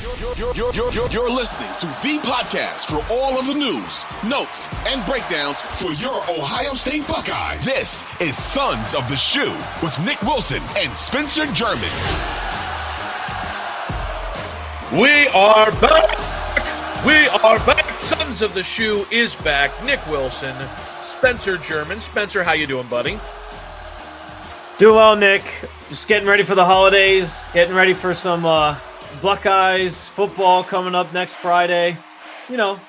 You're listening to the podcast for all of the news, notes, and breakdowns for your Ohio State Buckeyes. This is Sons of the Shoe with Nick Wilson and Spencer German. We are back. We are back. Sons of the Shoe is back. Nick Wilson, Spencer German. Spencer, how you doing, buddy? Doing well, Nick. Just getting ready for the holidays. Getting ready for some Buckeyes football coming up next Friday. You know,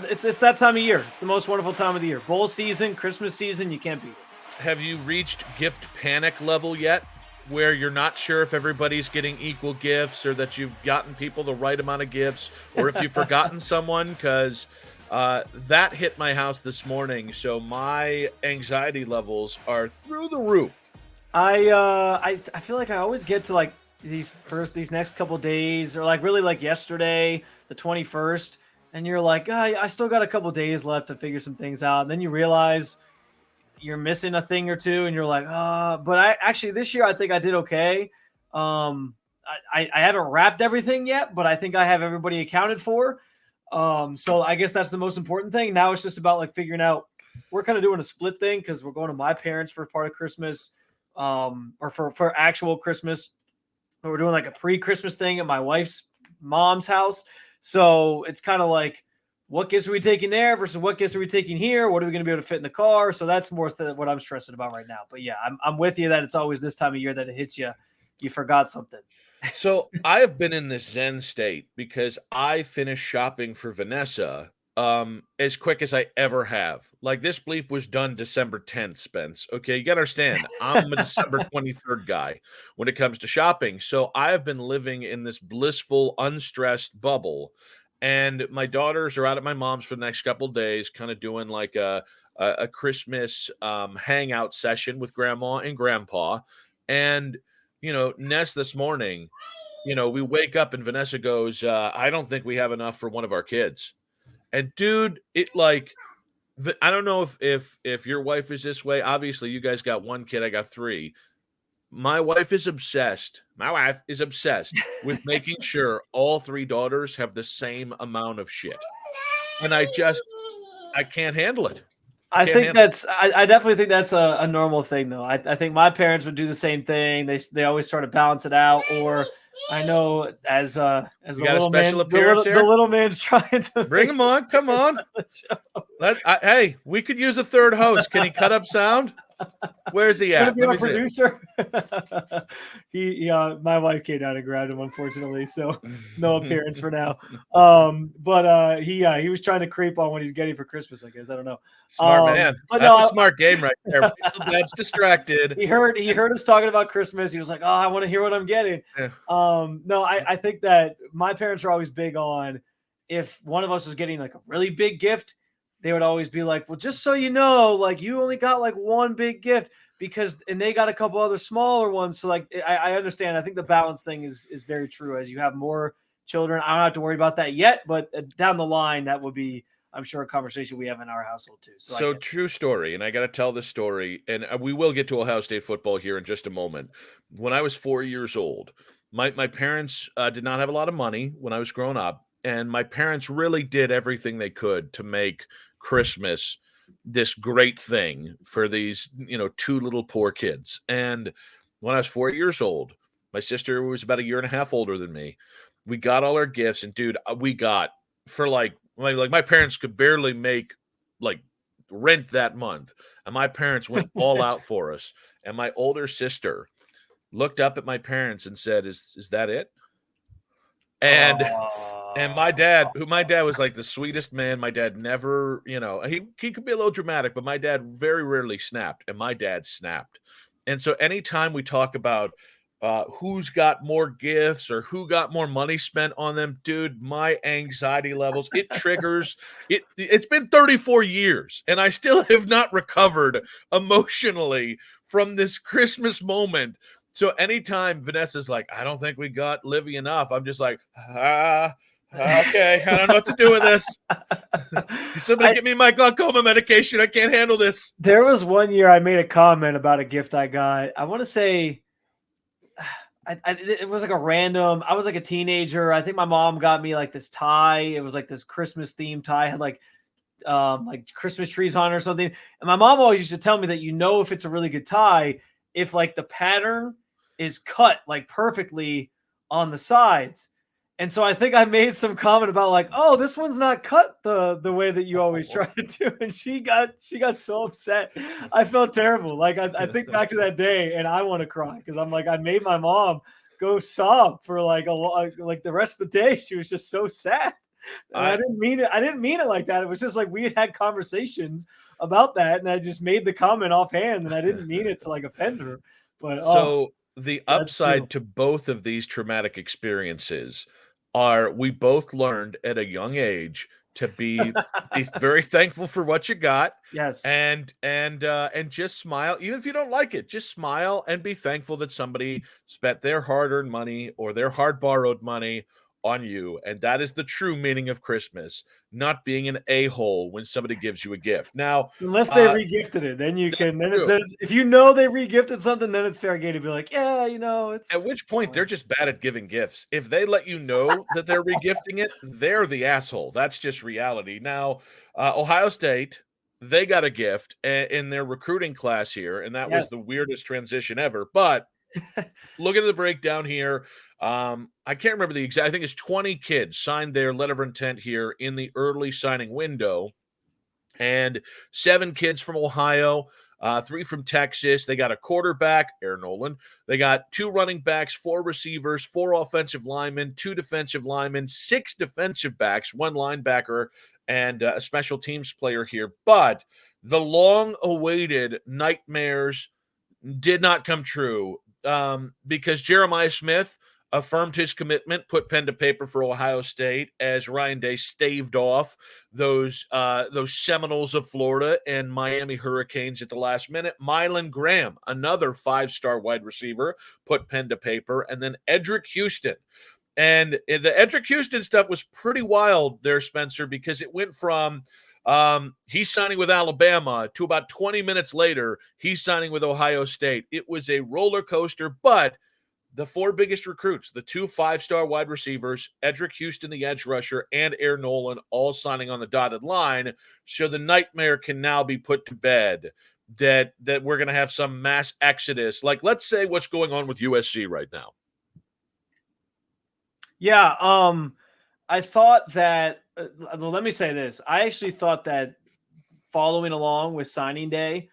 it's that time of year. It's the most wonderful time of the year. Bowl season, Christmas season, you can't beat it. Have you reached gift panic level yet, where you're not sure if everybody's getting equal gifts or that you've gotten people the right amount of gifts, or if you've forgotten someone? Because that hit my house this morning, so my anxiety levels are through the roof. I feel like I always get to like these next couple days, or like really like yesterday, the 21st, and you're like, I still got a couple days left to figure some things out, and then you realize you're missing a thing or two, and you're like, but I actually this year I think I did okay. I haven't wrapped everything yet, but I think I have everybody accounted for. So I guess that's the most important thing. Now it's just about like figuring out, we're kind of doing a split thing because we're going to my parents for part of Christmas, or for actual Christmas. But we're doing like a pre-Christmas thing at my wife's mom's house. So it's kind of like, what gifts are we taking there versus what gifts are we taking here? What are we going to be able to fit in the car? So that's more what I'm stressing about right now. But yeah, I'm with you that it's always this time of year that it hits you. You forgot something. So I have been in this Zen state because I finished shopping for Vanessa as quick as I ever have. Like, this bleep was done December 10th, Spence. Okay, you got to understand, I'm a December 23rd guy when it comes to shopping. So I have been living in this blissful, unstressed bubble. And my daughters are out at my mom's for the next couple of days, kind of doing like a Christmas hangout session with grandma and grandpa. And, you know, Ness this morning, you know, we wake up and Vanessa goes, I don't think we have enough for one of our kids. And dude, it like, I don't know if your wife is this way. Obviously, you guys got one kid, I got three. My wife is obsessed. With making sure all three daughters have the same amount of shit. And I can't handle it. I definitely think that's a normal thing, though. I think my parents would do the same thing. They always try to balance it out. Or I know as the little man, the little man's trying to bring him on. Come on. Hey, we could use a third host. Can he cut up sound? Where's he at? Let me producer. My wife came down and grabbed him, unfortunately, so no appearance for now. But he was trying to creep on what he's getting for Christmas, I guess. I don't know. Smart man. That's a smart game right there. That's distracted. He heard us talking about Christmas. He was like, "Oh, I want to hear what I'm getting." Yeah. No, I think that my parents are always big on, if one of us was getting like a really big gift, they would always be like, well, just so you know, like, you only got like one big gift and they got a couple other smaller ones. So like, I understand. I think the balance thing is very true. As you have more children, I don't have to worry about that yet, but down the line, that would be, I'm sure, a conversation we have in our household too. So true story. And I got to tell this story, and we will get to Ohio State football here in just a moment. When I was 4 years old, my parents did not have a lot of money when I was growing up. And my parents really did everything they could to make Christmas this great thing for these, two little poor kids. And when I was 4 years old, my sister was about a year and a half older than me. We got all our gifts, and dude, we got for like my parents could barely make like rent that month. And my parents went all out for us. And my older sister looked up at my parents and said, is that it? And my dad was like the sweetest man. My dad never, he could be a little dramatic, but my dad very rarely snapped, and my dad snapped. And so anytime we talk about who's got more gifts or who got more money spent on them, dude, my anxiety levels, it triggers. It's been 34 years, and I still have not recovered emotionally from this Christmas moment. So anytime Vanessa's like, I don't think we got Livy enough, I'm just like, okay, I don't know what to do with this. Somebody get me my glaucoma medication. I can't handle this. There was one year I made a comment about a gift I got. I want to say it was like a random. I was like a teenager. I think my mom got me like this tie. It was like this Christmas themed tie. It had like Christmas trees on it or something. And my mom always used to tell me that if it's a really good tie if like the pattern is cut like perfectly on the sides. And so I think I made some comment about like, oh, this one's not cut the way that you always try to do. And she got so upset. I felt terrible. Like I think back to that day and I want to cry because I'm like, I made my mom go sob for like like the rest of the day. She was just so sad. And I didn't mean it. I didn't mean it like that. It was just like we had conversations about that, and I just made the comment offhand, and I didn't mean it to like offend her. But so the upside to both of these traumatic experiences are we both learned at a young age to be very thankful for what you got. Yes. And just smile. Even if you don't like it, just smile and be thankful that somebody spent their hard-earned money or their hard borrowed money on you. And that is the true meaning of Christmas, not being an a-hole when somebody gives you a gift. Now, unless they regifted it, then you can. Then if you know they regifted something, then it's fair game to be like, yeah, it's. At which point they're just bad at giving gifts. If they let you know that they're regifting it, they're the asshole. That's just reality. Now, Ohio State, they got a gift in their recruiting class here, and that was the weirdest transition ever. But look at the breakdown here. I can't remember the exact. I think it's 20 kids signed their letter of intent here in the early signing window, and 7 kids from Ohio, 3 from Texas. They got a quarterback, Aaron Nolan. They got 2 running backs, 4 receivers, 4 offensive linemen, 2 defensive linemen, 6 defensive backs, 1 linebacker, and a special teams player here. But the long-awaited nightmares did not come true because Jeremiah Smith affirmed his commitment, put pen to paper for Ohio State as Ryan Day staved off those Seminoles of Florida and Miami Hurricanes at the last minute. Mylan Graham, another 5-star wide receiver, put pen to paper. And then Edric Houston. And the Edric Houston stuff was pretty wild there, Spencer, because it went from he's signing with Alabama to about 20 minutes later, he's signing with Ohio State. It was a roller coaster, but the 4 biggest recruits, the 2 5-star wide receivers, Edric Houston, the edge rusher, and Aaron Nolan, all signing on the dotted line. So the nightmare can now be put to bed that we're going to have some mass exodus. Like, let's say what's going on with USC right now. Yeah. I thought that, let me say this. I actually thought that following along with signing day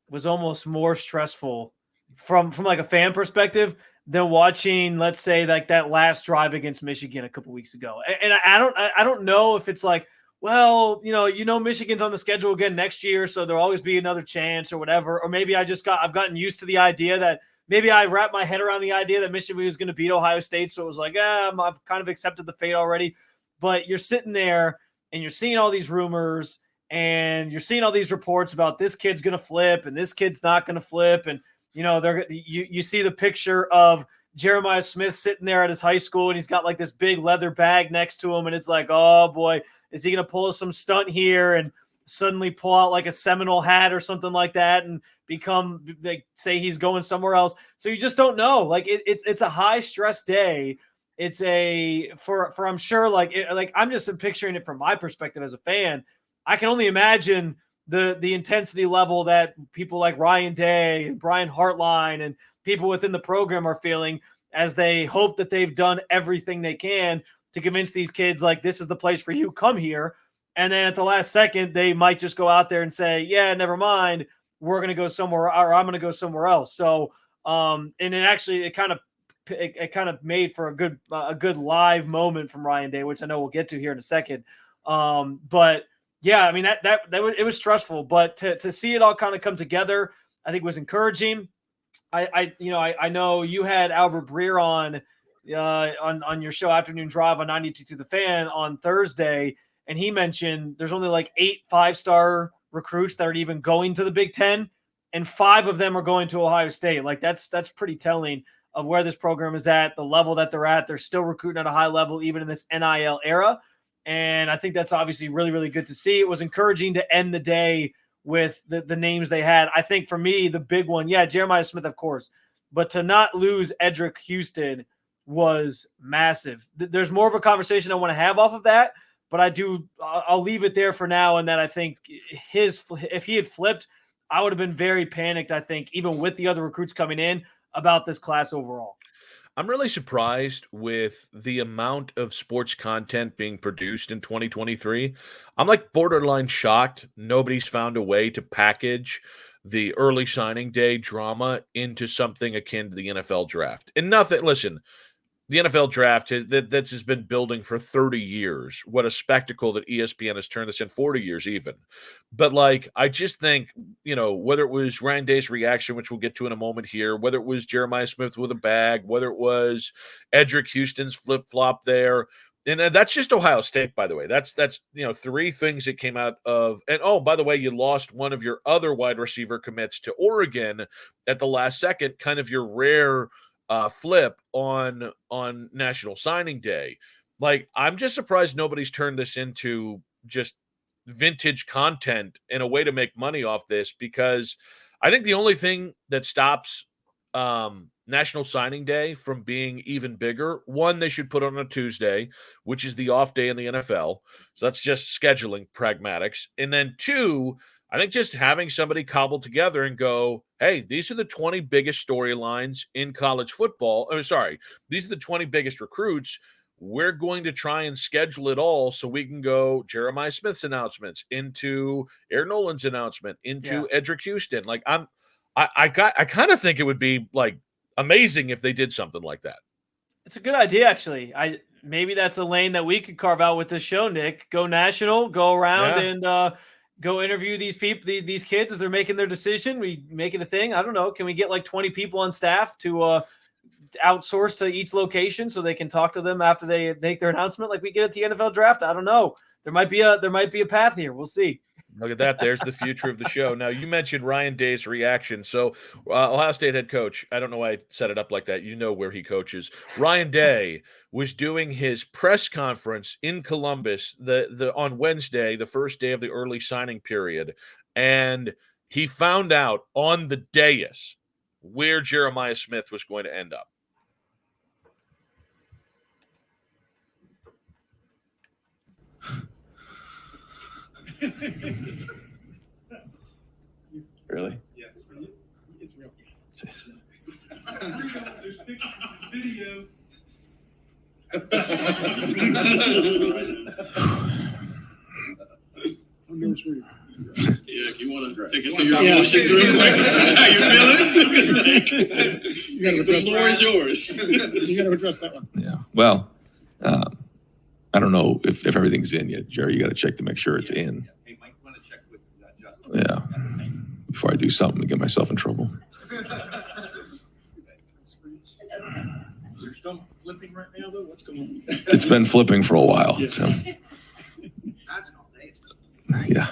was almost more stressful from like a fan perspective than watching, let's say, like that last drive against Michigan a couple weeks ago. And I don't know if it's like, well, Michigan's on the schedule again next year, so there'll always be another chance or whatever. Or maybe I've gotten used to the idea that maybe I wrapped my head around the idea that Michigan was going to beat Ohio State. So it was like, I've kind of accepted the fate already. But you're sitting there and you're seeing all these rumors and you're seeing all these reports about this kid's going to flip and this kid's not going to flip. And you see the picture of Jeremiah Smith sitting there at his high school, and he's got like this big leather bag next to him, and it's like, oh boy, is he going to pull some stunt here and suddenly pull out like a Seminole hat or something like that and become like say he's going somewhere else? So you just don't know. Like it's a high stress day. It's for I'm sure like I'm just picturing it from my perspective as a fan. I can only imagine the intensity level that people like Ryan Day and Brian Hartline and people within the program are feeling as they hope that they've done everything they can to convince these kids like this is the place for you, come here. And then at the last second, they might just go out there and say, yeah, never mind, we're going to go somewhere, or I'm going to go somewhere else. So, and it kind of made for a good live moment from Ryan Day, which I know we'll get to here in a second. But yeah, I mean it was stressful, but to see it all kind of come together, I think was encouraging. I know you had Albert Breer on your show Afternoon Drive on 92 The Fan on Thursday, and he mentioned there's only like 8 5-star recruits that are even going to the Big Ten, and 5 of them are going to Ohio State. Like that's pretty telling of where this program is at, the level that they're at. They're still recruiting at a high level, even in this NIL era. And I think that's obviously really, really good to see. It was encouraging to end the day with the names they had. I think for me, the big one, Jeremiah Smith, of course. but to not lose Edric Houston was massive. There's more of a conversation I want to have off of that, but I'll leave it there for now. And that I think if he had flipped, I would have been very panicked, I think, even with the other recruits coming in, about this class overall. I'm really surprised with the amount of sports content being produced in 2023. I'm like borderline shocked nobody's found a way to package the early signing day drama into something akin to the NFL draft. And listen, the NFL draft that's has been building for 30 years. What a spectacle that ESPN has turned this in, 40 years even. But like, I just think, whether it was Ryan Day's reaction, which we'll get to in a moment here, whether it was Jeremiah Smith with a bag, whether it was Edric Houston's flip-flop there, and that's just Ohio State, by the way. That's three things that came out of, and oh, by the way, you lost one of your other wide receiver commits to Oregon at the last second, kind of your rare flip on National Signing Day. Like, I'm just surprised nobody's turned this into just vintage content and a way to make money off this, because I think the only thing that stops National Signing Day from being even bigger, one, they should put on a Tuesday, which is the off day in the NFL. So that's just scheduling pragmatics. And then two, I think just having somebody cobble together and go, hey, these are the 20 biggest storylines in college football. These are the 20 biggest recruits. We're going to try and schedule it all so we can go Jeremiah Smith's announcements, into Aaron Nolan's announcement, into Edric Houston. Like, I kind of think it would be like amazing if they did something like that. It's a good idea, actually. Maybe that's a lane that we could carve out with this show, Nick. Go national, go around and go interview these people, these kids as they're making their decision. We make it a thing. I don't know. Can we get like 20 people on staff to outsource to each location so they can talk to them after they make their announcement, like we get at the NFL draft? I don't know. There might be a path here. We'll see. Look at that. There's the future of the show. Now, you mentioned Ryan Day's reaction. So, Ohio State head coach, I don't know why I set it up like that. You know where he coaches. Ryan Day was doing his press conference in Columbus on Wednesday, the first day of the early signing period. And he found out on the dais where Jeremiah Smith was going to end up. Really? Yeah, it's real. It's real. There's pictures, video. I'm nervous for you. Yeah, if you want to take us through your emotions real quick, how you feeling? The floor is yours. You got to address that one. Yeah. Well, I don't know if everything's in yet, Jerry. You got to check to make sure it's in. Hey, Mike, want to check with Justin? Yeah. Before I do something to get myself in trouble. You're still flipping right now, though? What's going on? It's been flipping for a while. Yeah. So. Yeah.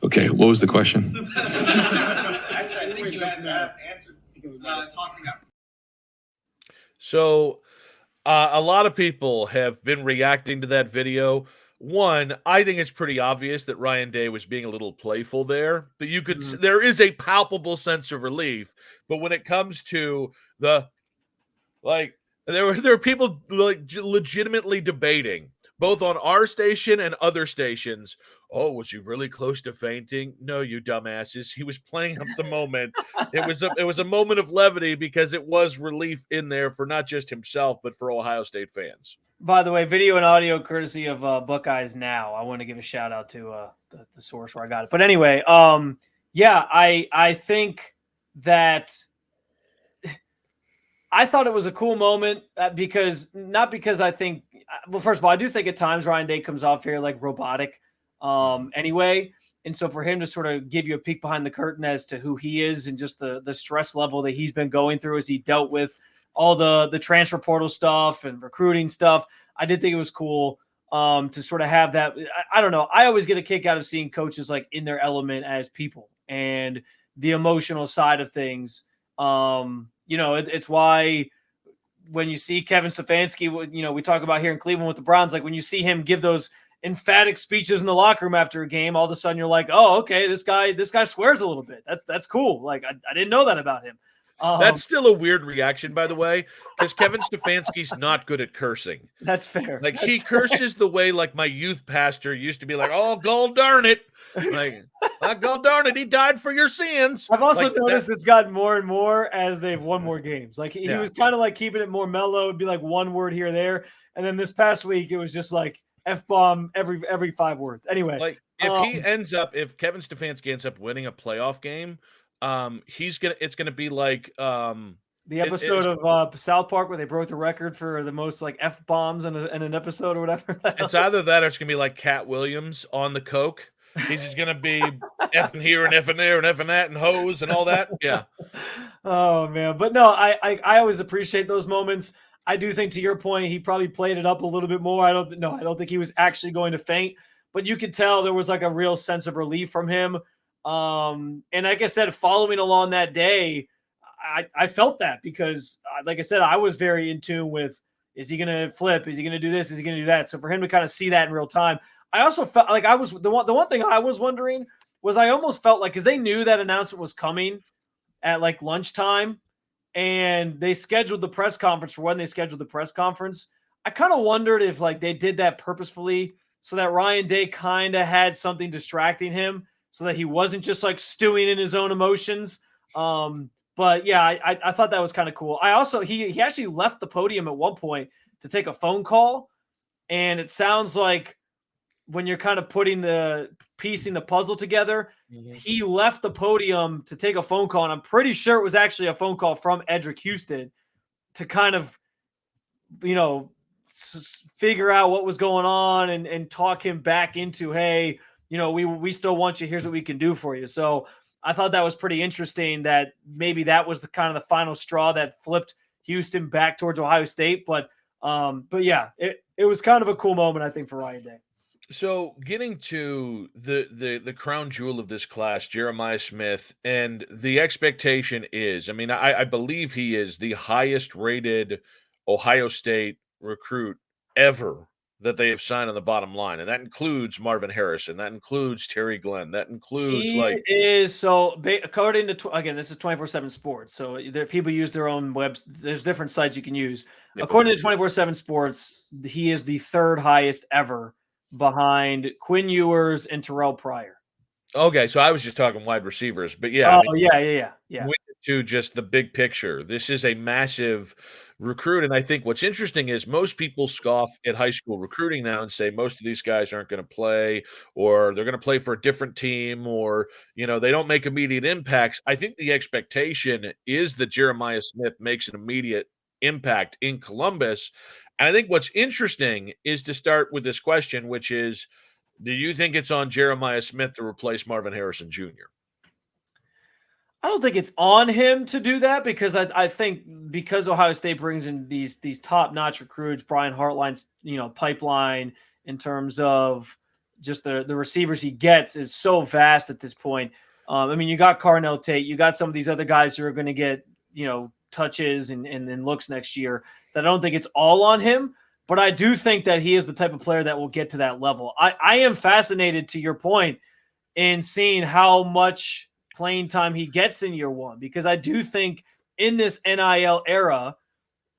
Okay. What was the question? Actually, I think you had answered. Talking about. So, a lot of people have been reacting to that video. One, I think it's pretty obvious that Ryan Day was being a little playful there, but you could there is a palpable sense of relief. But when it comes to there were people like legitimately debating, both on our station and other stations. Oh, was he really close to fainting? No, you dumbasses. He was playing up the moment. It was a moment of levity because it was relief in there for not just himself, but for Ohio State fans. By the way, video and audio courtesy of Buckeyes Now. I want to give a shout out to the source where I got it. But anyway, I think that I thought it was a cool moment because I think, well, first of all, I do think at times Ryan Day comes off very like robotic anyway. And so for him to sort of give you a peek behind the curtain as to who he is and just the stress level that he's been going through as he dealt with all the transfer portal stuff and recruiting stuff, I did think it was cool to sort of have that. I don't know. I always get a kick out of seeing coaches like in their element as people and the emotional side of things. It's why when you see Kevin Stefanski, we talk about here in Cleveland with the Browns, like when you see him give those emphatic speeches in the locker room after a game, all of a sudden you're like, oh, okay, this guy swears a little bit. That's cool. Like I didn't know that about him. That's still a weird reaction, by the way, because Kevin Stefanski's not good at cursing. That's fair. Like, That's he fair. curses the way, like, my youth pastor used to be like, oh, God darn it. Like, oh, God darn it, he died for your sins. I've also Like, noticed it's gotten more and more as they've won more games. Like, he Yeah. was kind of like keeping it more mellow. It'd be like one word here or there. And then this past week, it was just like F-bomb every 5 words. Anyway. Like, if Kevin Stefanski ends up winning a playoff game, it's gonna be like the episode of South Park where they broke the record for the most like F-bombs in an episode or whatever. It's either that or it's gonna be like Cat Williams on the coke. He's just gonna be effing here and effing there and effing that and hose and all that. Yeah. Oh man, but no, I always appreciate those moments. I do think, to your point, he probably played it up a little bit more. I don't think he was actually going to faint, but you could tell there was like a real sense of relief from him. And like I said, following along that day, I felt that because, like I said, I was very in tune with, is he going to flip? Is he going to do this? Is he going to do that? So for him to kind of see that in real time, I also felt like the one thing I was wondering was I almost felt like, because they knew that announcement was coming at like lunchtime, and they scheduled the press conference for when they scheduled the press conference. I kind of wondered if like they did that purposefully so that Ryan Day kind of had something distracting him so that he wasn't just like stewing in his own emotions. But yeah, I thought that was kind of cool. I also, he actually left the podium at one point to take a phone call. And it sounds like when you're kind of piecing the puzzle together, he left the podium to take a phone call. And I'm pretty sure it was actually a phone call from Edric Houston to kind of, figure out what was going on and talk him back into, hey, we still want you. Here's what we can do for you. So I thought that was pretty interesting that maybe that was the kind of the final straw that flipped Houston back towards Ohio State. But yeah, it was kind of a cool moment, I think, for Ryan Day. So getting to the crown jewel of this class, Jeremiah Smith, and the expectation is, I believe he is the highest rated Ohio State recruit ever that they have signed on the bottom line. And that includes Marvin Harrison. That includes Terry Glenn. That includes according to, again, this is 24/7 Sports. So people use their own webs. There's different sites you can use. According to 24/7 Sports, he is the 3rd highest ever, behind Quinn Ewers and Terrell Pryor. Okay, so I was just talking wide receivers, but yeah. Yeah. To just the big picture, this is a massive recruit, and I think what's interesting is most people scoff at high school recruiting now and say most of these guys aren't going to play, or they're going to play for a different team, or they don't make immediate impacts. I think the expectation is that Jeremiah Smith makes an immediate impact in Columbus. And I think what's interesting is to start with this question, which is, do you think it's on Jeremiah Smith to replace Marvin Harrison Jr.? I don't think it's on him to do that because I think because Ohio State brings in these top-notch recruits, Brian Hartline's pipeline in terms of just the receivers he gets is so vast at this point. You got Carnell Tate, you got some of these other guys who are going to get touches and looks next year. That I don't think it's all on him, but I do think that he is the type of player that will get to that level. I am fascinated, to your point, in seeing how much playing time he gets in year one, because I do think in this NIL era,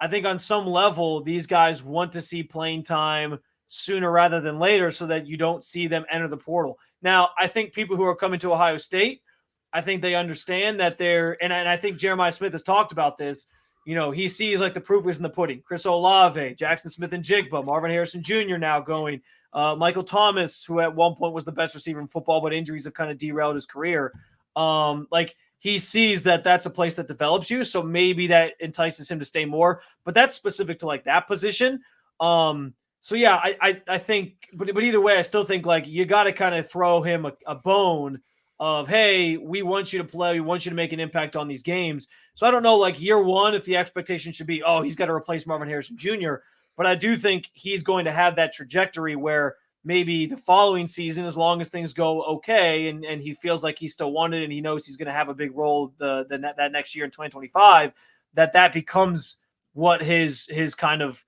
I think on some level, these guys want to see playing time sooner rather than later so that you don't see them enter the portal. Now, I think people who are coming to Ohio State, I think they understand that and I think Jeremiah Smith has talked about this. He sees like the proof is in the pudding. Chris Olave, Jackson Smith and Jigba, Marvin Harrison Jr. now going, Michael Thomas, who at one point was the best receiver in football, but injuries have kind of derailed his career. He sees that that's a place that develops you. So maybe that entices him to stay more, but that's specific to like that position. So yeah, I think, but either way, I still think like you got to kind of throw him a bone of, hey, we want you to play. We want you to make an impact on these games. So I don't know, like year one, if the expectation should be, oh, he's got to replace Marvin Harrison Jr. But I do think he's going to have that trajectory where maybe the following season, as long as things go okay and he feels like he's still wanted and he knows he's going to have a big role that next year in 2025, that becomes what his kind of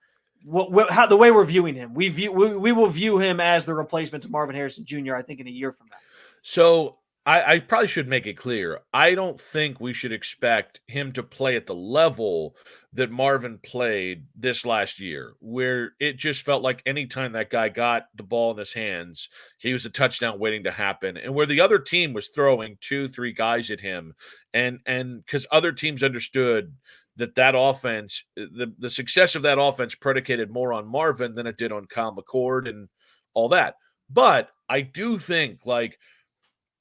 how the way we're viewing him. We will view him as the replacement to Marvin Harrison Jr. I think in a year from now. So I probably should make it clear. I don't think we should expect him to play at the level that Marvin played this last year, where it just felt like anytime that guy got the ball in his hands, he was a touchdown waiting to happen. And where the other team was throwing 2-3 guys at him, and because other teams understood that offense, the success of that offense predicated more on Marvin than it did on Kyle McCord and all that. But I do think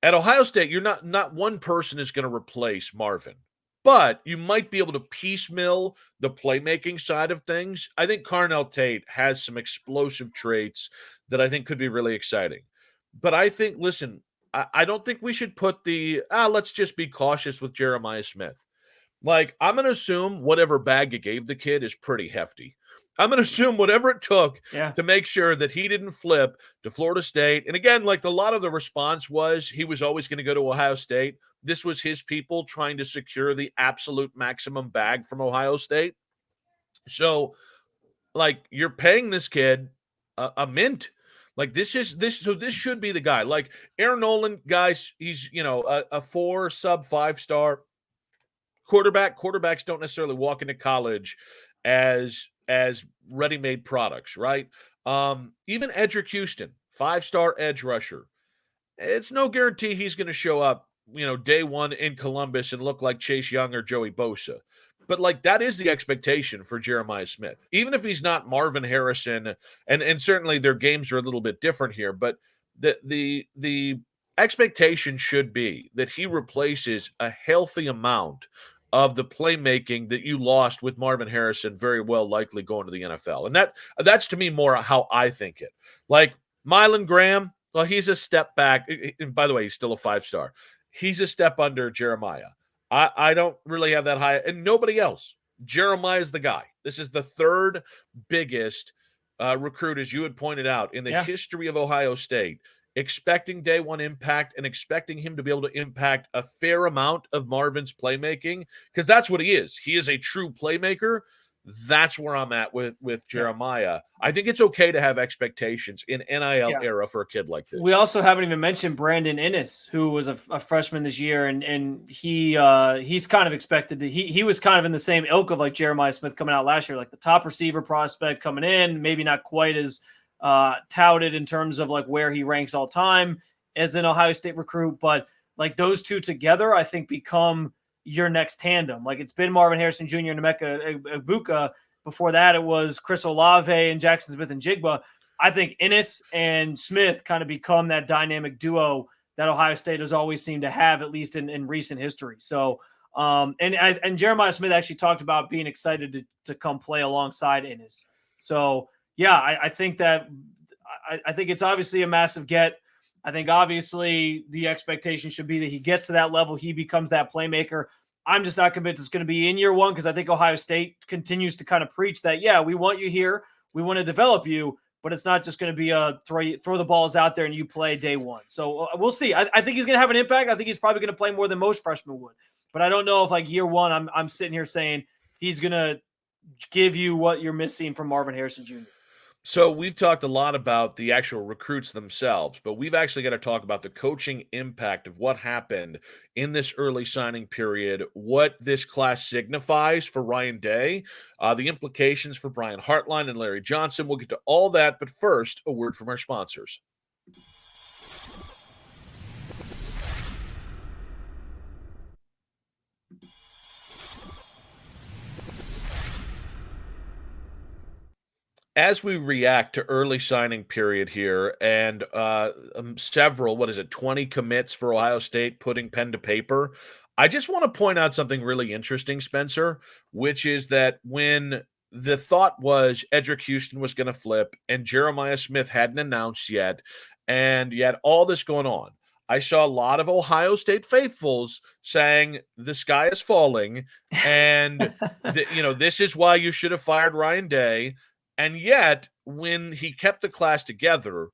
at Ohio State, you're not one person is going to replace Marvin, but you might be able to piecemeal the playmaking side of things. I think Carnell Tate has some explosive traits that I think could be really exciting. But I think, listen, I don't think we should put let's just be cautious with Jeremiah Smith. I'm going to assume whatever bag you gave the kid is pretty hefty. I'm going to assume whatever it took to make sure that he didn't flip to Florida State. And again, a lot of the response was he was always going to go to Ohio State. This was his people trying to secure the absolute maximum bag from Ohio State. So, you're paying this kid a mint. This should be the guy. Aaron Nolan, guys, he's, a 4 sub 5-star quarterback. Quarterbacks don't necessarily walk into college as ready-made products, right? Even Edric Houston, 5-star edge rusher. It's no guarantee he's going to show up, day one in Columbus and look like Chase Young or Joey Bosa. But that is the expectation for Jeremiah Smith. Even if he's not Marvin Harrison, and certainly their games are a little bit different here, but the expectation should be that he replaces a healthy amount of the playmaking that you lost with Marvin Harrison, very well likely going to the NFL. And that's to me more how I think it. Mylan Graham, well, he's a step back. And by the way, he's still a 5-star. He's a step under Jeremiah. I don't really have that high. And nobody else. Jeremiah's the guy. This is the third biggest recruit, as you had pointed out, in the history of Ohio State. Expecting day one impact and expecting him to be able to impact a fair amount of Marvin's playmaking, because that's what he is. He is a true playmaker. That's where I'm at with Jeremiah. I think it's okay to have expectations in NIL era for a kid like this. We also haven't even mentioned Brandon Innes, who was a freshman this year, and he's kind of expected to. He was kind of in the same ilk of Jeremiah Smith coming out last year, the top receiver prospect coming in, maybe not quite as touted in terms of where he ranks all time as an Ohio State recruit, but those two together, I think become your next tandem. It's been Marvin Harrison Jr. and Emeka Egbuka. Before that, it was Chris Olave and Jackson Smith and Jigba. I think Innes and Smith kind of become that dynamic duo that Ohio State has always seemed to have, at least in recent history. So, and Jeremiah Smith actually talked about being excited to come play alongside Innes. So, yeah, I think that I think it's obviously a massive get. I think obviously the expectation should be that he gets to that level. He becomes that playmaker. I'm just not convinced it's going to be in year one, because I think Ohio State continues to kind of preach that, we want you here. We want to develop you, but it's not just going to be a throw the balls out there and you play day one. So we'll see. I think he's going to have an impact. I think he's probably going to play more than most freshmen would. But I don't know if year one I'm sitting here saying he's going to give you what you're missing from Marvin Harrison Jr. So we've talked a lot about the actual recruits themselves, but we've actually got to talk about the coaching impact of what happened in this early signing period, what this class signifies for Ryan Day, the implications for Brian Hartline and Larry Johnson. We'll get to all that, but first, a word from our sponsors. As we react to early signing period here and several, 20 commits for Ohio State putting pen to paper, I just want to point out something really interesting, Spencer, which is that when the thought was Edric Houston was going to flip and Jeremiah Smith hadn't announced yet, and yet all this going on, I saw a lot of Ohio State faithfuls saying the sky is falling and this is why you should have fired Ryan Day. And yet, when he kept the class together,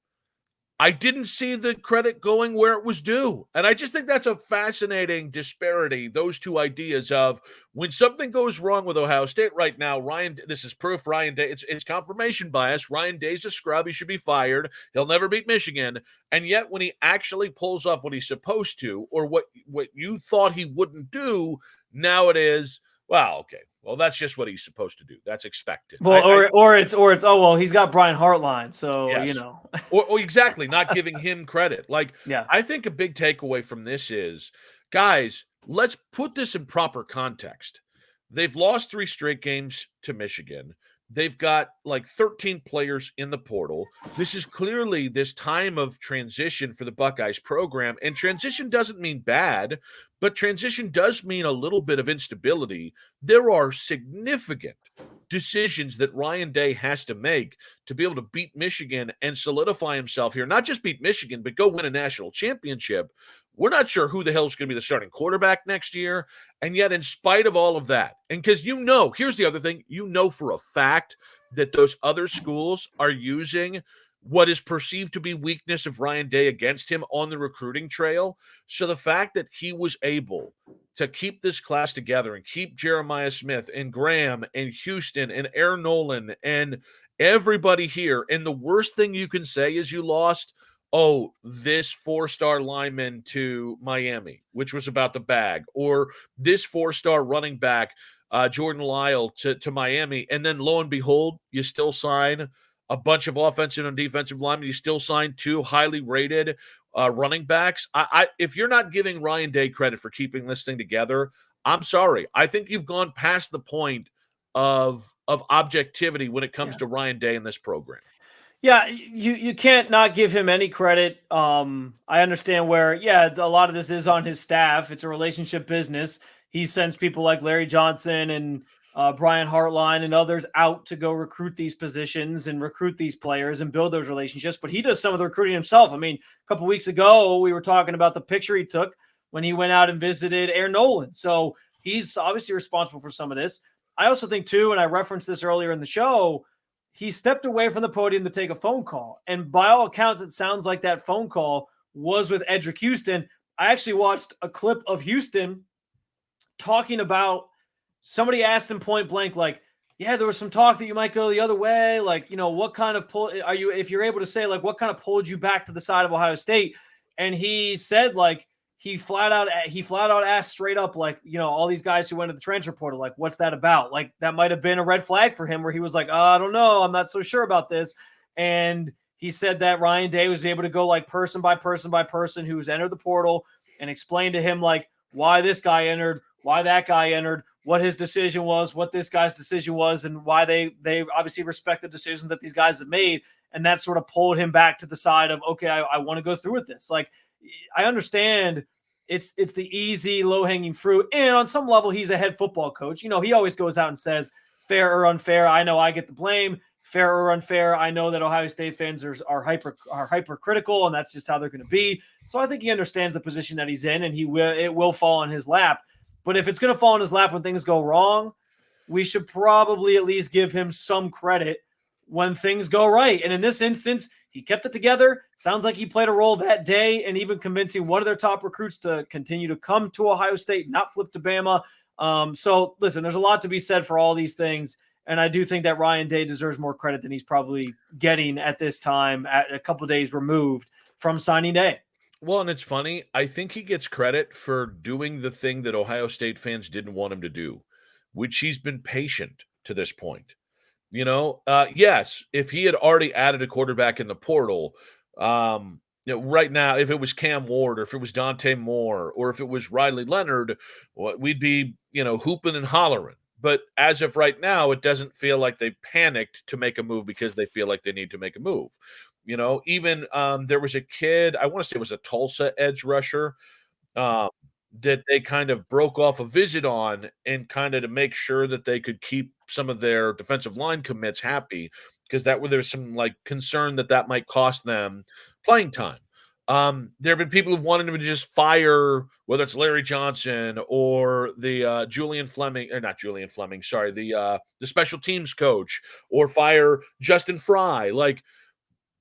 I didn't see the credit going where it was due. And I just think that's a fascinating disparity, those two ideas of when something goes wrong with Ohio State right now, this is proof Ryan Day, it's confirmation bias. Ryan Day's a scrub. He should be fired. He'll never beat Michigan. And yet when he actually pulls off what he's supposed to, or what you thought he wouldn't do, now it is, well, okay. Well, that's just what he's supposed to do. That's expected. Well, or it's oh well, he's got Brian Hartline, so yes. or exactly, not giving him credit. Like, yeah, I think a big takeaway from this is, guys, let's put this in proper context. They've lost 3 straight games to Michigan. They've got like 13 players in the portal. This is clearly this time of transition for the Buckeyes program. And transition doesn't mean bad, but transition does mean a little bit of instability. There are significant decisions that Ryan Day has to make to be able to beat Michigan and solidify himself here. Not just beat Michigan, but go win a national championship. We're not sure who the hell is going to be the starting quarterback next year. And yet, in spite of all of that, and because here's the other thing, for a fact that those other schools are using what is perceived to be weakness of Ryan Day against him on the recruiting trail. So the fact that he was able to keep this class together and keep Jeremiah Smith and Graham and Houston and Aaron Nolan and everybody here, and the worst thing you can say is you lost this 4-star lineman to Miami, which was about the bag, or this 4-star running back, Jordan Lyle to Miami. And then lo and behold, you still sign a bunch of offensive and defensive linemen. You still sign 2 highly rated running backs. If you're not giving Ryan Day credit for keeping this thing together, I'm sorry. I think you've gone past the point of objectivity when it comes to Ryan Day and this program. Yeah, you can't not give him any credit. I understand where, a lot of this is on his staff. It's a relationship business. He sends people like Larry Johnson and Brian Hartline and others out to go recruit these positions and recruit these players and build those relationships. But he does some of the recruiting himself. I mean, a couple of weeks ago, we were talking about the picture he took when he went out and visited Aaron Nolan. So he's obviously responsible for some of this. I also think, too, and I referenced this earlier in the show, he stepped away from the podium to take a phone call. And by all accounts, it sounds like that phone call was with Edric Houston. I actually watched a clip of Houston talking about, somebody asked him point blank, like, yeah, there was some talk that you might go the other way. Like, what kind of pull are you, if you're able to say, like, what kind of pulled you back to the side of Ohio State? And he said, like, he flat out asked straight up, like, all these guys who went to the transfer portal, like, what's that about? Like, that might have been a red flag for him where he was like, I don't know. I'm not so sure about this. And he said that Ryan Day was able to go like person by person by person who's entered the portal and explain to him like why this guy entered, why that guy entered, what his decision was, what this guy's decision was, and why they obviously respect the decisions that these guys have made. And that sort of pulled him back to the side of, okay, I want to go through with this. Like, I understand it's the easy, low-hanging fruit. And on some level, he's a head football coach. He always goes out and says, fair or unfair, I know I get the blame. Fair or unfair, I know that Ohio State fans are hypercritical, and that's just how they're going to be. So I think he understands the position that he's in, and it will fall on his lap. But if it's going to fall on his lap when things go wrong, we should probably at least give him some credit when things go right. And in this instance, he kept it together. Sounds like he played a role that day and even convincing one of their top recruits to continue to come to Ohio State, not flip to Bama. So listen, there's a lot to be said for all these things. And I do think that Ryan Day deserves more credit than he's probably getting at this time, at a couple of days removed from signing day. Well, and it's funny. I think he gets credit for doing the thing that Ohio State fans didn't want him to do, which he's been patient to this point. Yes, if he had already added a quarterback in the portal, right now, if it was Cam Ward or if it was Dante Moore or if it was Riley Leonard, we'd be, hooping and hollering. But as of right now, it doesn't feel like they panicked to make a move because they feel like they need to make a move. Even there was a kid, I want to say it was a Tulsa edge rusher, that they kind of broke off a visit on and kind of to make sure that they could keep some of their defensive line commits happy, because there's some like concern that might cost them playing time. There have been people who've wanted him to just fire, whether it's Larry Johnson or the the special teams coach, or fire Justin Fry. Like,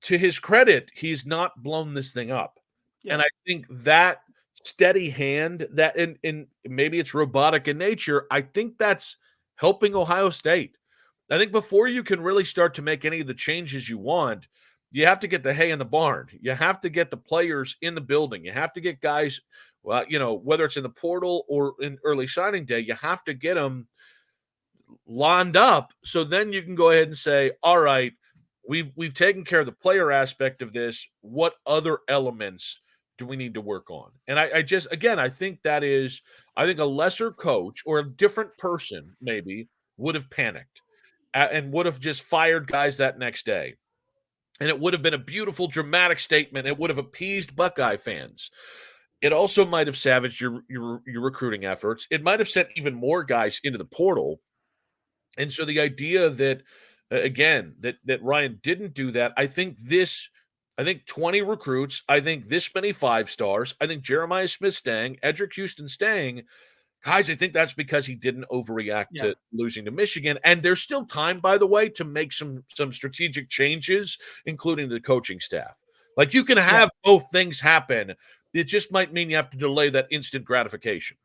to his credit, he's not blown this thing up. Yeah. And I think that steady hand, that in maybe it's robotic in nature, I think that's helping Ohio State. I think before you can really start to make any of the changes you want, you have to get the hay in the barn. You have to get the players in the building. You have to get guys, well, whether it's in the portal or in early signing day, you have to get them lined up. So then you can go ahead and say, all right, we've taken care of the player aspect of this. What other elements do we need to work on? And I think I think a lesser coach or a different person maybe would have panicked and would have just fired guys that next day. And it would have been a beautiful, dramatic statement. It would have appeased Buckeye fans. It also might have savaged your recruiting efforts. It might have sent even more guys into the portal. And so the idea that, again, that Ryan didn't do that, I think 20 recruits, I think this many 5-stars, I think Jeremiah Smith staying, Edric Houston staying, guys, I think that's because he didn't overreact to losing to Michigan. And there's still time, by the way, to make some strategic changes, including the coaching staff. Like, you can have both things happen. It just might mean you have to delay that instant gratification.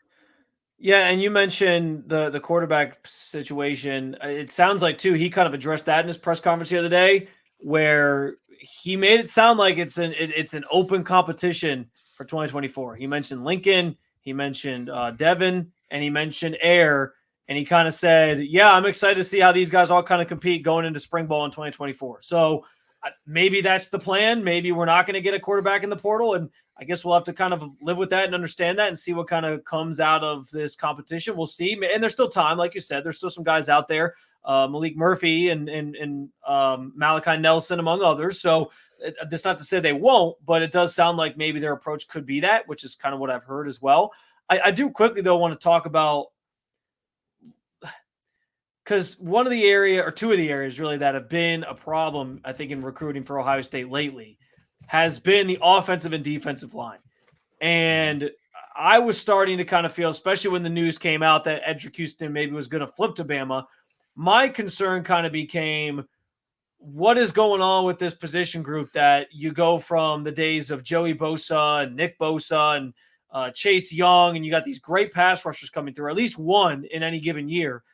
Yeah, and you mentioned the quarterback situation. It sounds like, too, he kind of addressed that in his press conference the other day, where he made it sound like it's an open competition for 2024. He mentioned Lincoln, he mentioned Devin, and he mentioned Air, and he kind of said, yeah, I'm excited to see how these guys all kind of compete going into spring ball in 2024. So maybe that's the plan. Maybe we're not going to get a quarterback in the portal, and I guess we'll have to kind of live with that and understand that and see what kind of comes out of this competition. We'll see. And there's still time. Like you said, there's still some guys out there, Malik Murphy and Malachi Nelson, among others. So that's not to say they won't, but it does sound like maybe their approach could be that, which is kind of what I've heard as well. I do quickly, though, want to talk about, because one of the area or two of the areas really that have been a problem, I think, in recruiting for Ohio State lately has been the offensive and defensive line. And I was starting to kind of feel, especially when the news came out that Edric Houston maybe was going to flip to Bama, my concern kind of became, what is going on with this position group that you go from the days of Joey Bosa and Nick Bosa and Chase Young, and you got these great pass rushers coming through, at least one in any given year.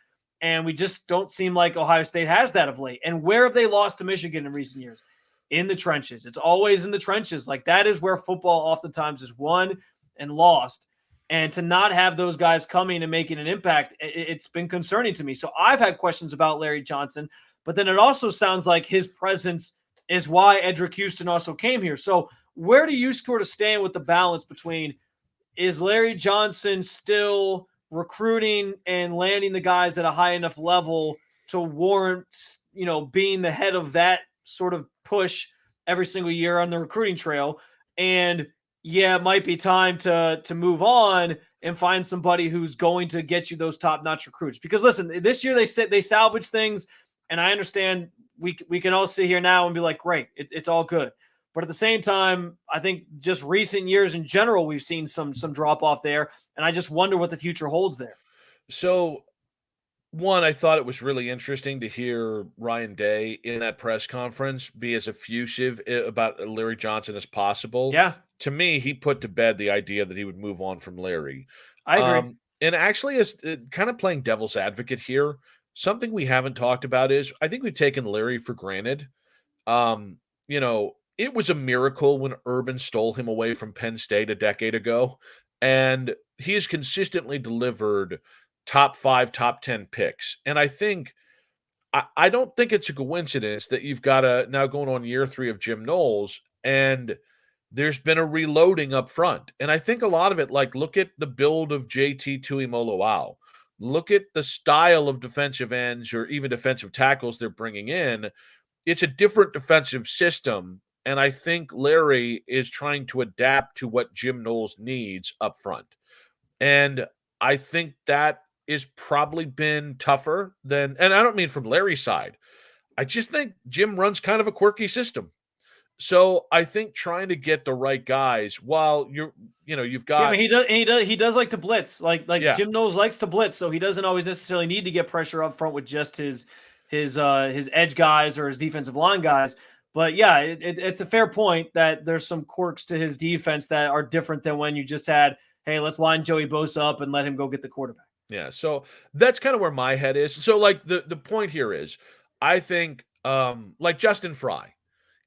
And we just don't seem like Ohio State has that of late. And where have they lost to Michigan in recent years? In the trenches. It's always in the trenches. Like, that is where football oftentimes is won and lost. And to not have those guys coming and making an impact, it's been concerning to me. So I've had questions about Larry Johnson, but then it also sounds like his presence is why Edric Houston also came here. So where do you sort of stand with the balance between, is Larry Johnson still recruiting and landing the guys at a high enough level to warrant, being the head of that sort of push every single year on the recruiting trail? And it might be time to move on and find somebody who's going to get you those top-notch recruits. Because listen, this year they said they salvaged things, and I understand we can all sit here now and be like, great, it's all good. But at the same time, I think just recent years in general, we've seen some drop-off there, and I just wonder what the future holds there. So, one, I thought it was really interesting to hear Ryan Day in that press conference be as effusive about Larry Johnson as possible. Yeah. To me, he put to bed the idea that he would move on from Larry. I agree. And actually, as kind of playing devil's advocate here, something we haven't talked about is I think we've taken Larry for granted. It was a miracle when Urban stole him away from Penn State a decade ago, and he has consistently delivered top 5, top 10 picks. And I think I don't think it's a coincidence that you've got now going on year 3 of Jim Knowles, and there's been a reloading up front. And I think a lot of it, like, look at the build of JT Tuimoloau. Look at the style of defensive ends or even defensive tackles they're bringing in. It's a different defensive system. And I think Larry is trying to adapt to what Jim Knowles needs up front. And I think that is probably been tougher than, and I don't mean from Larry's side. I just think Jim runs kind of a quirky system. So I think trying to get the right guys while you've got. Yeah, he does like to blitz. Like Jim Knowles likes to blitz, so he doesn't always necessarily need to get pressure up front with just his edge guys or his defensive line guys. But yeah, it's a fair point that there's some quirks to his defense that are different than when you just had, hey, let's line Joey Bosa up and let him go get the quarterback. Yeah, so that's kind of where my head is. So like the point here is, I think like Justin Fry,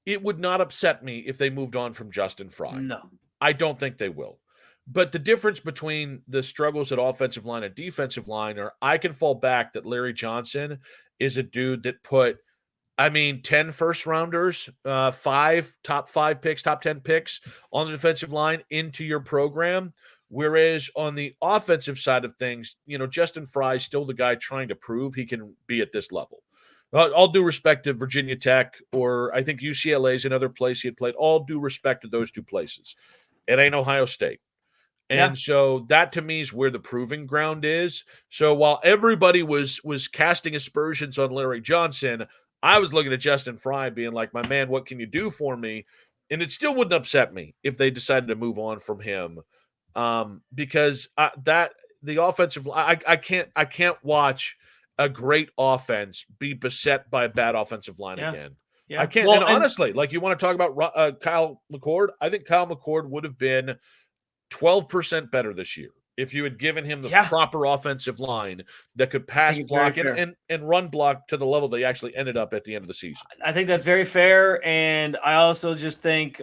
it would not upset me if they moved on from Justin Fry. No. I don't think they will. But the difference between the struggles at offensive line and defensive line are I can fall back that Larry Johnson is a dude that put 10 first rounders, 5 top 5 picks, top 10 picks on the defensive line into your program. Whereas on the offensive side of things, Justin Fry is still the guy trying to prove he can be at this level. All due respect to Virginia Tech, or I think UCLA is another place he had played. All due respect to those two places. It ain't Ohio State. And so that to me is where the proving ground is. So while everybody was casting aspersions on Larry Johnson, I was looking at Justin Fry being like, my man, what can you do for me? And it still wouldn't upset me if they decided to move on from him. Because the offensive, I can't watch a great offense be beset by a bad offensive line again. Yeah. I can't. Well, and honestly, like you want to talk about Kyle McCord, I think Kyle McCord would have been 12% better this year if you had given him the proper offensive line that could pass block and run block to the level they actually ended up at the end of the season. I think that's very fair. And I also just think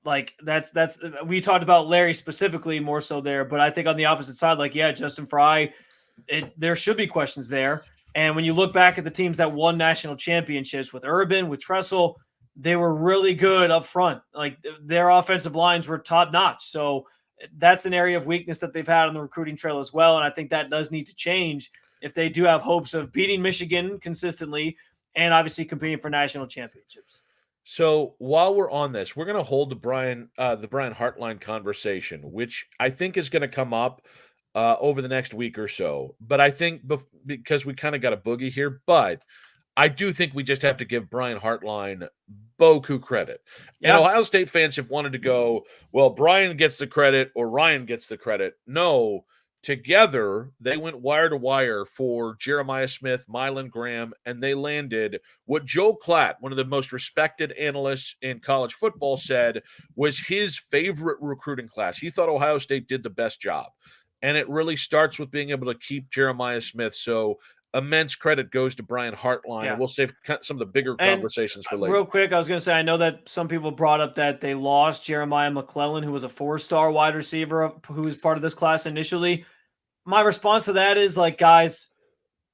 like that's we talked about Larry specifically more so there, but I think on the opposite side, like, Justin Fry, there should be questions there. And when you look back at the teams that won national championships with Urban, with Tressel, they were really good up front. Like their offensive lines were top notch. So that's an area of weakness that they've had on the recruiting trail as well. And I think that does need to change if they do have hopes of beating Michigan consistently and obviously competing for national championships. So while we're on this, we're going to hold the Brian Hartline conversation, which I think is going to come up over the next week or so. But I think because we kind of got a boogie here, but I do think we just have to give Brian Hartline beaucoup credit. And Ohio State fans have wanted to go, well, Brian gets the credit or Ryan gets the credit. No, together they went wire to wire for Jeremiah Smith, Mylan Graham, and they landed what Joe Klatt, one of the most respected analysts in college football, said was his favorite recruiting class. He thought Ohio State did the best job. And it really starts with being able to keep Jeremiah Smith. So immense credit goes to Brian Hartline. And we'll save some of the bigger conversations for later. Real quick, I was going to say, I know that some people brought up that they lost Jeremiah McClellan, who was a 4-star wide receiver who was part of this class initially. My response to that is, like, guys,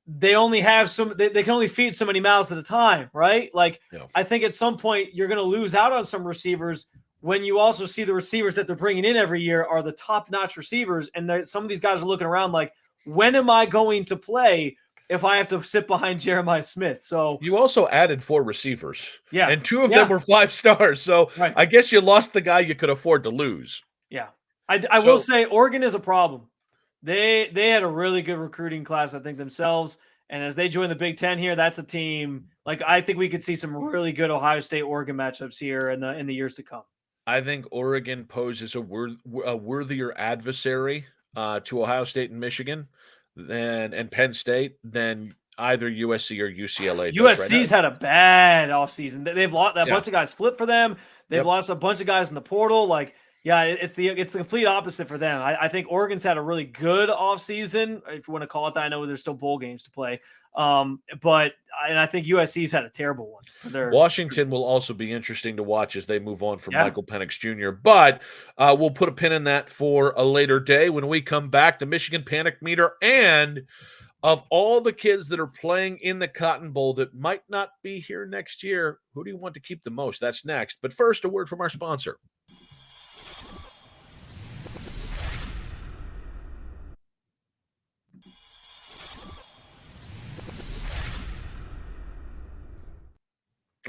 they only have they can only feed so many mouths at a time, right? Like, I think at some point you're going to lose out on some receivers when you also see the receivers that they're bringing in every year are the top-notch receivers, and some of these guys are looking around like, when am I going to play if I have to sit behind Jeremiah Smith? So you also added 4 receivers. Yeah. And 2 of them were 5 stars. So I guess you lost the guy you could afford to lose. Yeah. I will say Oregon is a problem. They had a really good recruiting class, I think, themselves. And as they join the Big Ten here, that's a team, like, I think we could see some really good Ohio State-Oregon matchups here in the years to come. I think Oregon poses a worthier adversary to Ohio State and Michigan and Penn State than either USC or UCLA. USC's had a bad offseason. They've lost a bunch of guys flipped for them. They've lost a bunch of guys in the portal. Like, it's the complete opposite for them. I think Oregon's had a really good offseason, if you want to call it that. I know there's still bowl games to play. But I think USC's had a terrible one. Washington will also be interesting to watch as they move on from Michael Penix Jr. But we'll put a pin in that for a later day. When we come back, the Michigan Panic Meter, and of all the kids that are playing in the Cotton Bowl that might not be here next year, who do you want to keep the most? That's next. But first, a word from our sponsor.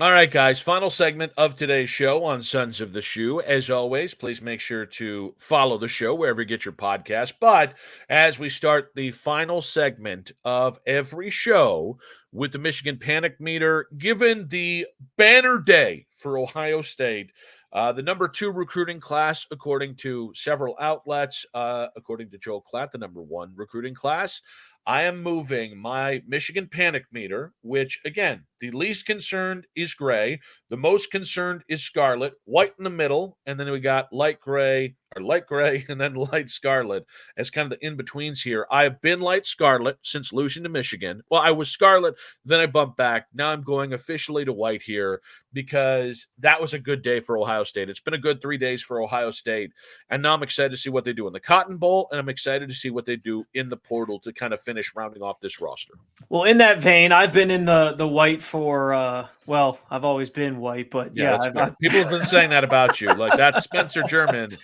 All right, guys, final segment of today's show on Sons of the Shoe. As always, please make sure to follow the show wherever you get your podcast. But as we start the final segment of every show with the Michigan Panic Meter, given the banner day for Ohio State, the number 2 recruiting class, according to several outlets, according to Joel Klatt, the number 1 recruiting class, I am moving my Michigan Panic Meter, which, again, The least concerned is gray. The most concerned is scarlet. White in the middle, and then we got light gray, and then light scarlet as kind of the in-betweens here. I have been light scarlet since losing to Michigan. Well, I was scarlet, then I bumped back. Now I'm going officially to white here because that was a good day for Ohio State. It's been a good 3 days for Ohio State, and now I'm excited to see what they do in the Cotton Bowl, and I'm excited to see what they do in the portal to kind of finish rounding off this roster. Well, in that vein, I've been in the white for I've always been white, but people have been saying that about you. Like that Spencer German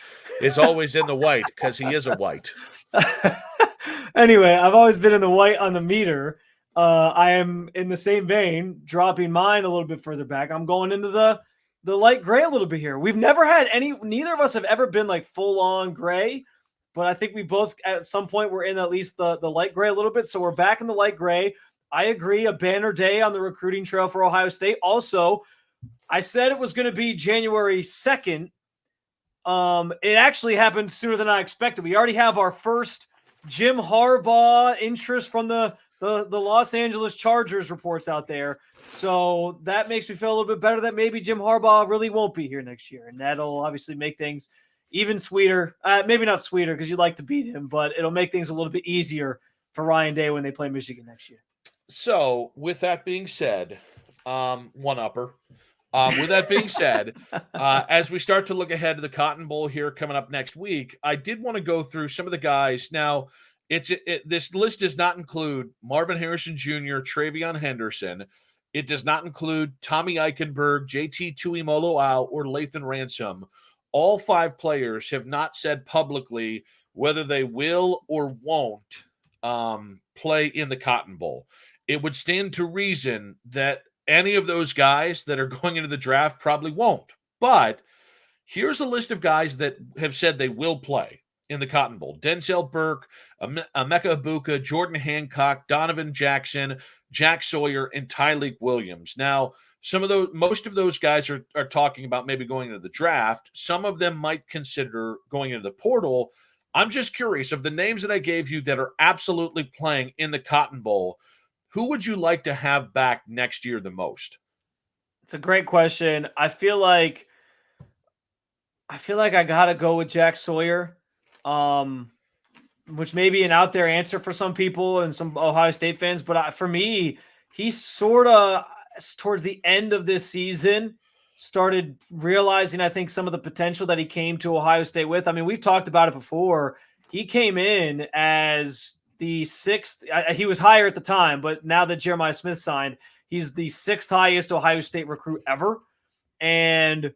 is always in the white because he is a white. Anyway, I've always been in the white on the meter. I am in the same vein, dropping mine a little bit further back. I'm going into the light gray a little bit here. We've never had neither of us have ever been like full on gray, but I think we both at some point were in at least the light gray a little bit. So we're back in the light gray. I agree. A banner day on the recruiting trail for Ohio State. Also, I said it was going to be January 2nd. It actually happened sooner than I expected. We already have our first Jim Harbaugh interest from the Los Angeles Chargers reports out there. So that makes me feel a little bit better that maybe Jim Harbaugh really won't be here next year. And that'll obviously make things even sweeter. Maybe not sweeter because you'd like to beat him, but it'll make things a little bit easier for Ryan Day when they play Michigan next year. So with that being said, one-upper. With that being said, as we start to look ahead to the Cotton Bowl here coming up next week, I did want to go through some of the guys. Now, this list does not include Marvin Harrison Jr., Travion Henderson. It does not include Tommy Eichenberg, JT Tuimoloau, or Lathan Ransom. All 5 players have not said publicly whether they will or won't play in the Cotton Bowl. It would stand to reason that any of those guys that are going into the draft probably won't. But here's a list of guys that have said they will play in the Cotton Bowl. Denzel Burke, Emeka Ibuka, Jordan Hancock, Donovan Jackson, Jack Sawyer, and Tyleik Williams. Now, most of those guys are talking about maybe going into the draft. Some of them might consider going into the portal. I'm just curious, of the names that I gave you that are absolutely playing in the Cotton Bowl, who would you like to have back next year the most? It's a great question. I feel like I got to go with Jack Sawyer, which may be an out there answer for some people and some Ohio State fans. But for me, he sort of, towards the end of this season, started realizing, I think, some of the potential that he came to Ohio State with. I mean, we've talked about it before. He came in as the 6th. He was higher at the time, but now that Jeremiah Smith signed, he's the 6th highest Ohio State recruit ever. And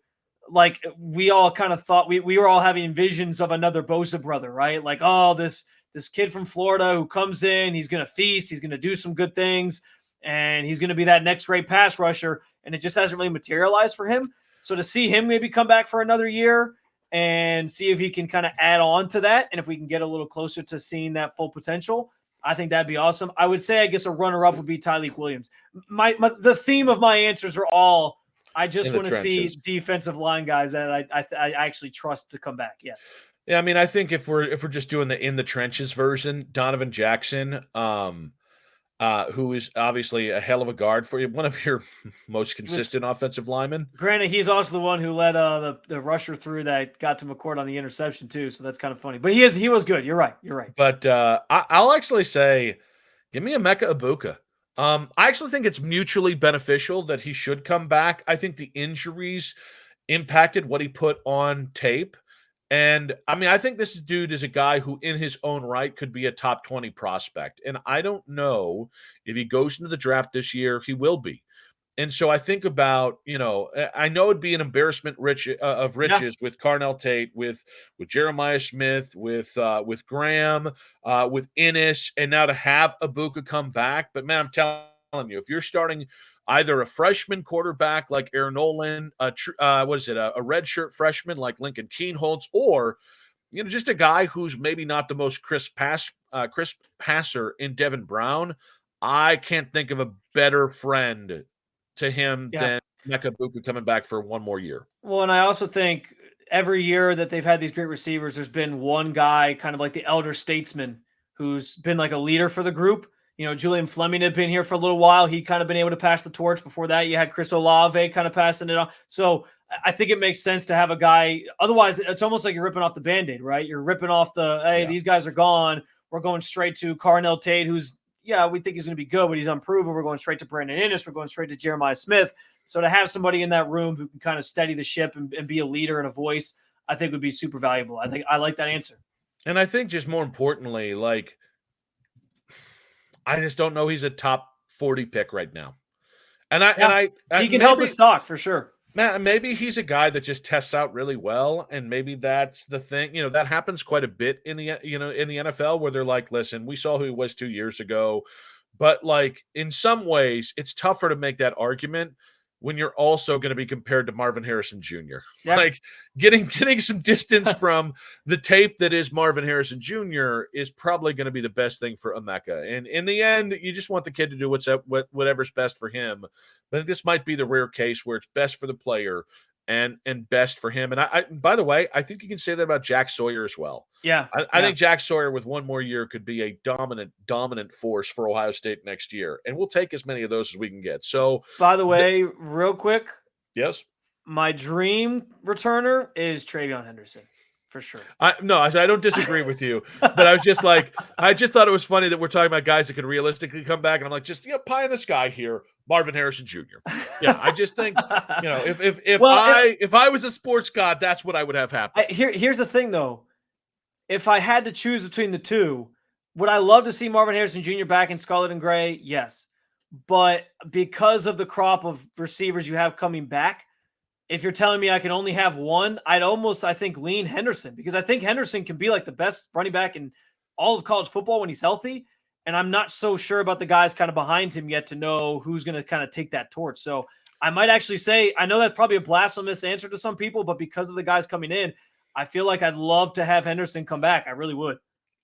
like we all kind of thought, we were all having visions of another Bosa brother, right? Like, oh, this kid from Florida who comes in, he's going to feast, he's going to do some good things, and he's going to be that next great pass rusher. And it just hasn't really materialized for him. So to see him maybe come back for another year and see if he can kind of add on to that, and if we can get a little closer to seeing that full potential, I think that'd be awesome. I would say, I guess, a runner-up would be Tyleik Williams. The theme of my answers are all, I just want to see defensive line guys that I actually trust to come back. Yes. Yeah, I mean, I think if we're just doing the in the trenches version, Donovan Jackson, who is obviously a hell of a guard for you, one of your most consistent offensive linemen. Granted, he's also the one who led the rusher through that got to McCourt on the interception too, so that's kind of funny. But he was good. You're right. But I'll actually say, give me Emeka Ibuka. I actually think it's mutually beneficial that he should come back. I think the injuries impacted what he put on tape. And I mean, I think this dude is a guy who in his own right could be a top 20 prospect. And I don't know if he goes into the draft this year, he will be. And so I think about, I know it'd be an embarrassment of riches with Carnell Tate, with Jeremiah Smith, with Graham, with Ennis, and now to have Ibuka come back. But man, I'm telling you, if you're starting either a freshman quarterback like Aaron Nolan, a redshirt freshman like Lincoln Kienholz, or just a guy who's maybe not the most crisp passer in Devin Brown, I can't think of a better friend to him than Emeka Ibuka coming back for one more year. Well, and I also think every year that they've had these great receivers, there's been one guy, kind of like the elder statesman, who's been like a leader for the group. Julian Fleming had been here for a little while. He kind of been able to pass the torch. Before that, you had Chris Olave kind of passing it on. So I think it makes sense to have a guy. Otherwise, it's almost like you're ripping off the Band-Aid, right? You're ripping off these guys are gone. We're going straight to Carnell Tate, who's, we think he's going to be good, but he's unproven. We're going straight to Brandon Inniss. We're going straight to Jeremiah Smith. So to have somebody in that room who can kind of steady the ship and be a leader and a voice, I think would be super valuable. I like that answer. And I think just more importantly, like, I just don't know he's a top 40 pick right now. And he can help his stock for sure. Maybe he's a guy that just tests out really well, and maybe that's the thing. That happens quite a bit in the NFL, where they're like, listen, we saw who he was 2 years ago, but like in some ways, it's tougher to make that argument when you're also going to be compared to Marvin Harrison Jr. Yep. Like getting some distance from the tape that is Marvin Harrison Jr. is probably going to be the best thing for Emeka. And in the end, you just want the kid to do whatever's best for him. But this might be the rare case where it's best for the player and best for him. And I by the way, I think you can say that about Jack Sawyer as well. Yeah. I think Jack Sawyer with one more year could be a dominant force for Ohio State next year. And we'll take as many of those as we can get. So, by the way, real quick. Yes. My dream returner is Travion Henderson. For sure. I don't disagree with you, but I was just like, I just thought it was funny that we're talking about guys that could realistically come back, and I'm like, just pie in the sky here, Marvin Harrison Jr. Yeah, I just think, if I was a sports god, that's what I would have happen. Here's the thing, though. If I had to choose between the two, would I love to see Marvin Harrison Jr. back in scarlet and gray? Yes, but because of the crop of receivers you have coming back, if you're telling me I can only have one, I'd almost, I think, lean Henderson, because I think Henderson can be like the best running back in all of college football when he's healthy. And I'm not so sure about the guys kind of behind him yet to know who's going to kind of take that torch. So I might actually say, I know that's probably a blasphemous answer to some people, but because of the guys coming in, I feel like I'd love to have Henderson come back. I really would.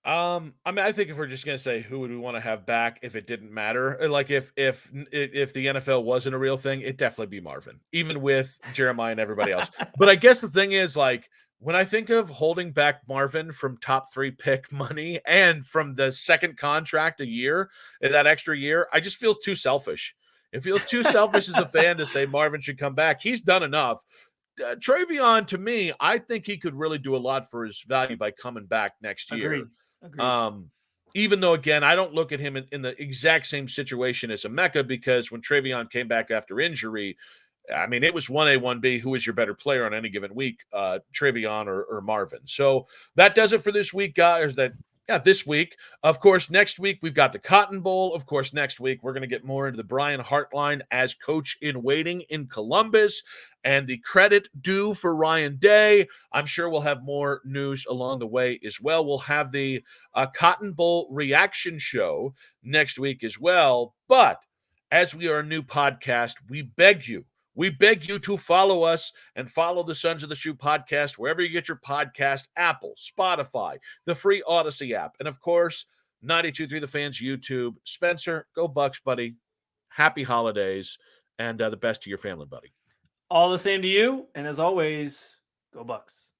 I think if we're just going to say who would we want to have back if it didn't matter, like if the NFL wasn't a real thing, it'd definitely be Marvin, even with Jeremiah and everybody else. But I guess the thing is, like, when I think of holding back Marvin from top 3 pick money and from the second contract a year, that extra year, I just feel too selfish. It feels too selfish as a fan to say Marvin should come back. He's done enough. Travion, to me, I think he could really do a lot for his value by coming back next year. Agreed. Even though, again, I don't look at him in the exact same situation as Emeka, because when Travion came back after injury, I mean, it was 1A, 1B. Who is your better player on any given week, Travion or Marvin? So that does it for this week, guys. This week. Of course, next week we've got the Cotton Bowl. Of course, next week we're going to get more into the Brian Hartline as coach in waiting in Columbus and the credit due for Ryan Day. I'm sure we'll have more news along the way as well. We'll have the Cotton Bowl reaction show next week as well. But as we are a new podcast, we beg you to follow us and follow the Sons of the Shoe podcast wherever you get your podcast, Apple, Spotify, the free Odyssey app, and of course, 92.3 The Fans YouTube. Spencer, go Bucks, buddy. Happy holidays, and the best to your family, buddy. All the same to you, and as always, go Bucks.